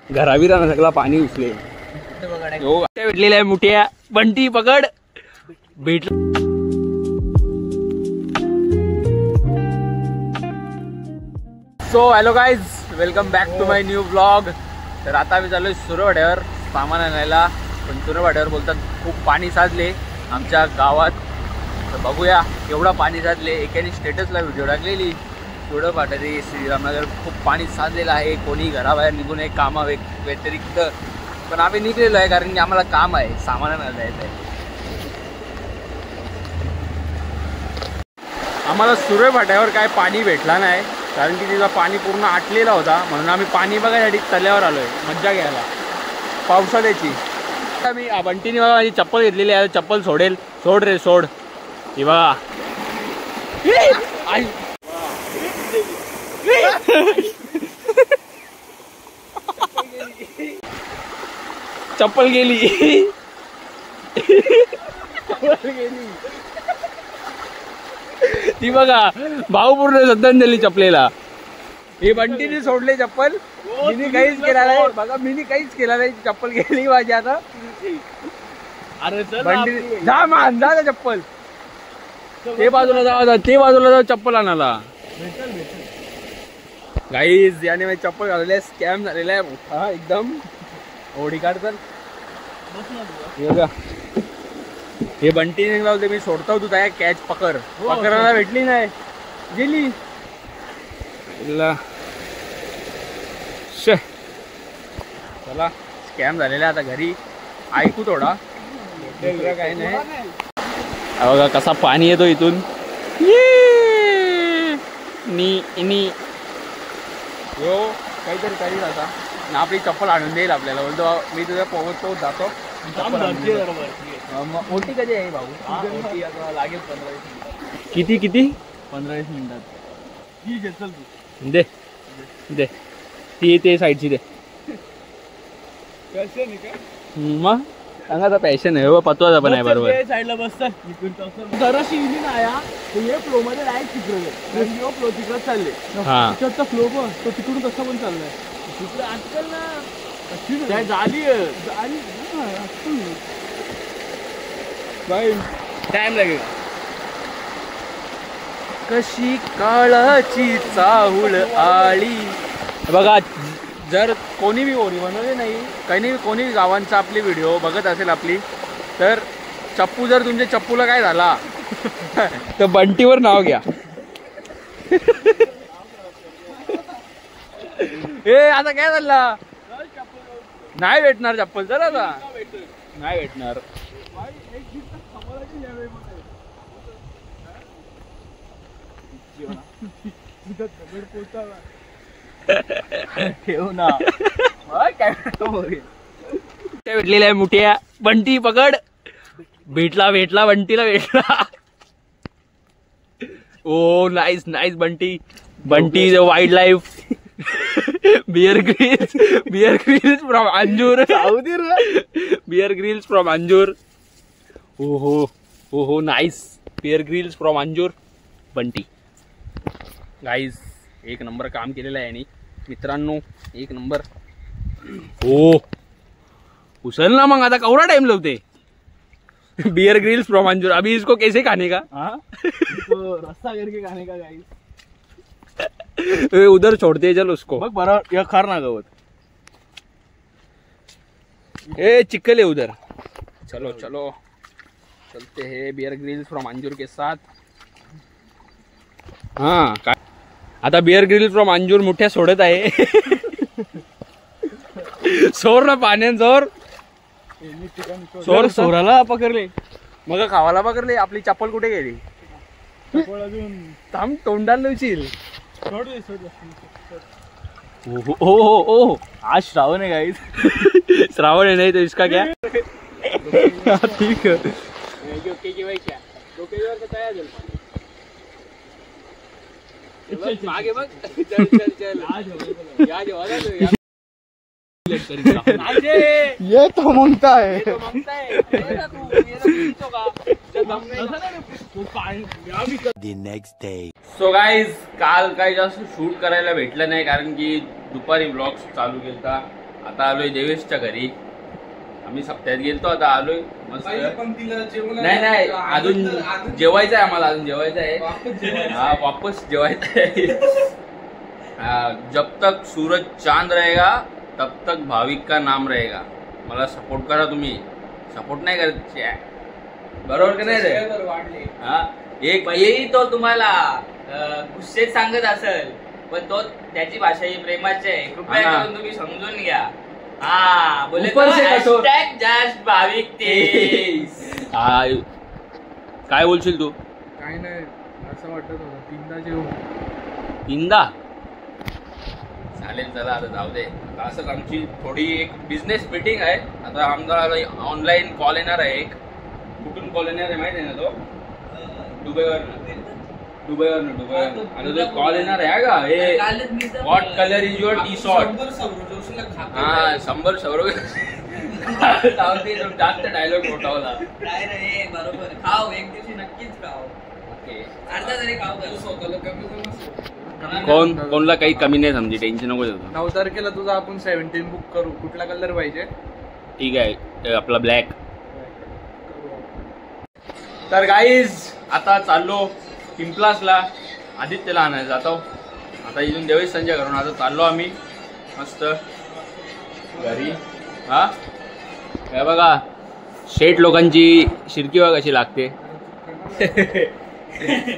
घराविरा सगळा पाणी उचले भेटलेला आहे मुठ्या बंटी पकड भेटला. So hello guys, welcome back to my new blog. तर आता मी चाललोय सुरवाड्यावर सामान आणायला, पण सुरवाड्यावर बोलतात खूप पाणी साचले आमच्या गावात. तर बघूया एवढा पाणी साचले. एकाने स्टेटसला व्हिडिओ टाकलेली थोडं पाठवली श्रीरामनगर खूप पाणी साचलेलं आहे, कोणी घराबाहेर निघू नये कामा व्यतिरिक्त. पण आम्ही निघलेलो आहे कारण की आम्हाला काम आहे, सामान आणायला जायचं आहे. आम्हाला सुरय फाट्यावर काय पाणी भेटला नाही कारण की तिथं पाणी पूर्ण आटलेला होता, म्हणून आम्ही पाणी बघायसाठी तल्यावर आलोय मज्जा घ्यायला पावसाळ्याची. मी बंटीने बघा माझी चप्पल घेतलेली आहे, चप्पल सोडेल. सोड रे सोड. ही बघा चप्पल गेली. ती बघा भाऊ पूर्ण श्रद्धांजली चपलेला. हे बंटीने सोडले चप्पल, मी काहीच केला नाही बघा, मी काहीच केला नाही. चप्पल गेली माझी आता. अरे बंटी जा मान जा चप्पल ते बाजूला जा, ते बाजूला जाऊ चप्पल आणायला. गाईज याने माझी चप्पल घालवली आहे, स्कॅम झालेला आहे मोठा एकदम. ओढी काढ तर हे बंटीने लावते, मी सोडतो तू काय कॅच पकडायला भेटली नाही, गेली. चला स्कॅम झालेला आता घरी ऐकू थोडा काही नाही. बघा कसा पाणी येतो इथून. यो काहीतरी करील आता ना, आपली चप्पल आणून देईल आपल्याला. बोलतो मी तुझ्या पोहोचतो जातो. मोठी कधी आहे भाऊ? लागेल 15-20 मिनिटात. किती 15-20 मिनिटात. दे दे ती ते साईडची दे. मग सांगा आता पॅशन आहे पतवाचा पण आहे बरोबर. साईडला बसतात जराशी इली ना या हे फ्लो मध्ये डायरेक्ट तिकडे फ्लो तिकडे चालले. हा तिकडचा फ्लो पण तो तिकडून कसा पण चाललाय तिकडे आजकाल ना झाली बाई टाइम लागेल. कशी काळाची चाहुल आली. बघा जर कोणी बी ओरी बनवले नाही कोणी गावांचा आपली व्हिडिओ बघत असेल आपली, तर चप्पू जर तुमच्या चप्पूला काय झाला तर बंटीवर नाव घ्या. ए आता काय झालं, नाही भेटणार चप्पल. जर आता नाही भेटणार. ठेव ना काय भेटलेला आहे मुठ्या बंटी पकड भेटला बंटीला भेटला. Oh nice nice Bunty the wild life. Bear Grylls from Anjur. Bear Grylls from Anjur. हो nice Bear Grylls from Anjur Bunty. Guys एक नंबर काम केलेलं आहे आणि मित्रांनो एक नंबर. हो उचल ना मग आता कवरा टाइम लगते. Beer Grylls from Anjur. अभी इसको कैसे खाने का? रस्सा करके खाने का गाइस. उधर छोड़ते चल उसको. बघ बरोबर या खार ना गवत. ए चिकल है उधर. चलो चलते हैं बियर ग्रिल्स फ्रॉम अंजूर के साथ. हाँ आता बियर ग्रिल्स फ्रॉम अंजूर मुठ्या सोडत आहे. सोर ना पाण्यात सोराला पकडले मग खावाला पकडले. आपली चप्पल कुठे गेली? थांब तोंडाला लवशील. ओ आज श्रावण है गाइस. श्रावण है नहीं तो इसका क्या. ठीक है मागे बघ. ये तो मांगता है. सो गाईज काल काही जास्त शूट करायला भेटलं नाही कारण की दुपारी ब्लॉग्स चालू केलता. आता आलोय देवेशच्या घरी. आम्ही सप्त्यात गेलतो, आता आलोय मस्त. नाही अजून जेवायचं आहे आम्हाला, अजून जेवायचं आहे. हा वापस जेवायचं आहे. जब तक सूरज चांद रहेगा तब तक भाविक का नाम रहेगा. मला सपोर्ट करा तुम्ही. सपोर्ट नाही करायचे बरोबर का नाही रे? हा एक येई तो तुम्हाला गुस्सेत सांगत असेल, पण तो त्याची भाषा ही प्रेमाची आहे. कृपया करून तुम्ही समजून घ्या. हा बोले जस्ट भाविक ते. काय बोलशील तू? काय नाही, असं वाटत होतं तीनदा जेवू. तीनदा चालेल. चला आता जाऊ दे. आता असंच आमची थोडी एक बिझनेस मीटिंग आहे. आता आमचा ऑनलाईन कॉल येणार आहे एक. कुठून कॉल येणार आहे माहिती आहे ना? तो दुबईवरनं आता तो कॉल येणार आहे का? हे what colour is your T short. हा 100 सौरव जास्त डायलॉग मोठा होता. काय रे बरोबर. खाऊ एक दिवशी नक्कीच खाऊ. ओके अर्धा तरी खाऊ. कोणला काही कमी नाही समजी. टेन्शन नको घेऊ. 9 तारखेला तुझा आपण 17 बुक करू. कुठला कलर पाहिजे? ठीक आहे आपला ब्लॅक. तर गाईज आता चाललो पिंपलासला. आदित्यला आणायला जातो. आता इथून देवेश संजय करून आता चाललो आम्ही मस्त घरी. हा काय बघा शेठ लोकांची शिरकी बघा कशी लागते.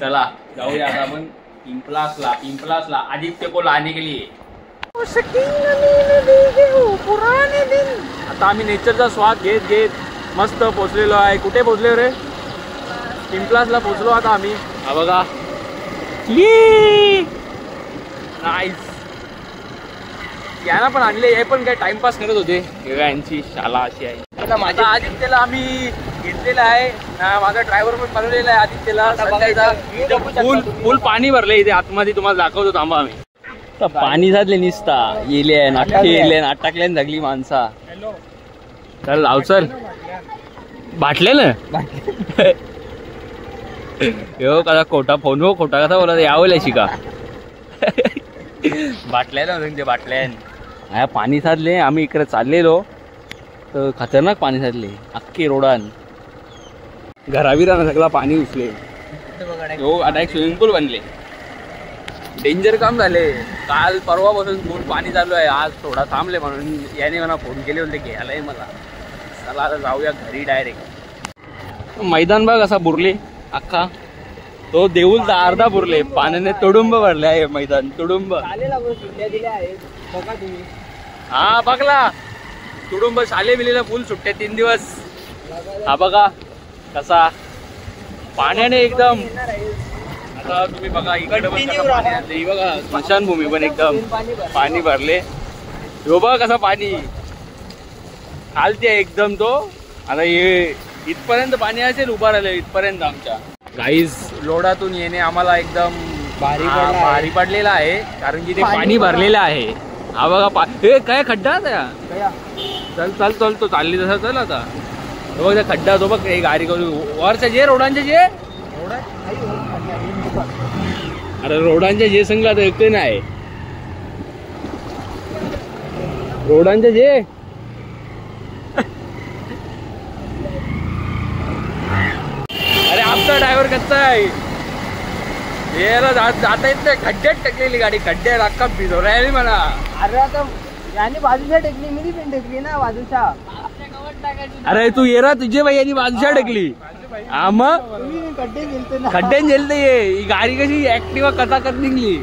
चला जाऊया आता आपण पिंपलासला आदित्य को लाने के लिए. आता आम्ही नेचरचा स्वाद घेत घेत मस्त पोचलेलो आहे. कुठे पोचले रे? पिंपलासला पोचलो आता आम्ही. हा बघा नाईस. यांना पण आणले. हे पण काय टाइमपास करत होते. यांची शाळा अशी आहे. आता माझ्या आदित्यला आम्ही घेतलेला आहे. माझा ड्रायव्हर पण बनवलेला आहे आदित्यला. फुल पाणी भरले इथे आतमध्ये. तुम्हाला दाखवतो थांबा आम्ही. पाणी साधले निसता येले नाटकले जगली माणसा. चल लाव चल. बाटले ना यो कसा खोटा फोन हो. खोटा कसा बोला यावं शिका. बाटल्या ना ते बाटल्या. पाणी साधले आम्ही इकडे चाललेलो तर खतरनाक पाणी साधले. अख्खे रोडान घराविरानं सगळा पाणी उचले. हो आता एक स्विमिंग पूल बनले. डेंजर काम झाले. काल परवापासून फुल पाणी चालू आहे. आज थोडा थांबले म्हणून याने मला फोन केले होते घ्यायलाय मला. चला आता जाऊया घरी डायरेक्ट. मैदान बघ असा बुरले अख्खा. तो देऊल अर्धा बुरले पाण्याने. तुडुंब भरले आहे मैदान. तुडुंब हा बघला. तुडुंब शाले बिलेला फुल सुट्ट्या 3 दिवस. हा बघा कसा पाण्याने एकदम. आता तुम्ही बघा इकडे बघा स्मशानभूमी पण एकदम पाणी भरले. हो बघा कसा पाणी खालते एकदम. तो आता हे इथपर्यंत पाणी असेल उभा राहिले इथपर्यंत. आमच्या गाईज लोडातून येणे आम्हाला एकदम भारी पडलेला आहे. कारण की ते पाणी भरलेलं आहे. हा बघा हे काय खड्डा चल तो चालली तसा चल. आता तो बघ खड्डा. तो बघ गाडी करून वरच्या जे रोडांचे जे अरे रोडांच्या जे संगला तर एकटे नाही. रोडांच्या जे अरे आमचा ड्रायव्हर कच्चा आहे. याला जाता येत नाही. खड्ड्यात टाकलेली गाडी. खड्ड्यात अख्खा भिजवली म्हणा. अरे आता याने बाजूच्या टेकली. मी पण टेकली ना बाजूच्या. अरे तू ये रा तुझे भाई यांनी बाजूच्या टेकली. हा मग खड्ड्यात गेलते. ही गाडी कशी ऍक्टिव्हा कसा कर निघली.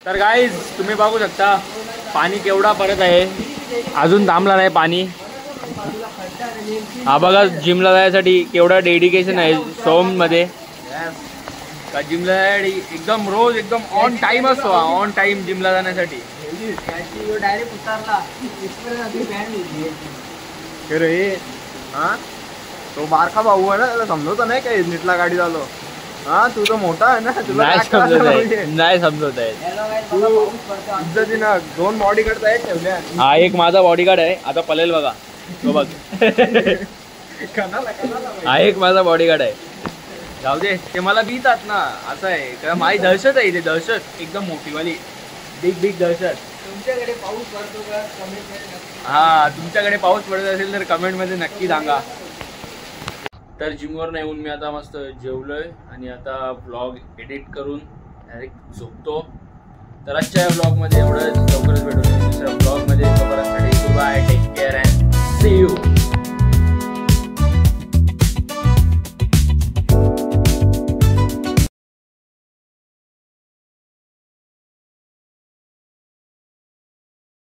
तर गाईज तुम्ही बघू शकता पाणी केवढा परत आहे. अजून थांबला नाही पाणी. हा बघा जिमला जायसाठी केवढा डेडिकेशन आहे सोम मध्ये. जिमला एकदम रोज एकदम ऑन टाइम असतो. ऑन टाइम जिमला जाण्यासाठी. डायरेक्ट उतारला. तो बारका भाऊ आहे ना, त्याला समजवत नाही काय नीटला गाडी झालो. हा तू तर मोठा आहे ना, तुला नाही समजत आहे. इज्जतीनं 2 बॉडीगार्ड आहेत ठेवल्या. हा एक माझा बॉडीगार्ड आहे. आता पळेल बघा तो बघ. हा एक माझा बॉडीगार्ड आहे. जाऊ दे ते मला भीतात ना. असं आहे माझी दहशत आहे इथे. दहशत एकदम मोठी वाली. बिग दहशत. तुमच्याकडे पाऊस पडतो का कमेंट मध्ये नक्की. हा तुमच्याकडे पाऊस पडत असेल तर कमेंट मध्ये नक्की सांगा. तर जिमवर येऊन मी आता मस्त जेवलोय आणि आता व्लॉग एडिट करून डायरेक्ट झोपतो. तर आजच्या व्लॉग मध्ये एवढंच. लवकरच भेटू दुसऱ्या व्लॉग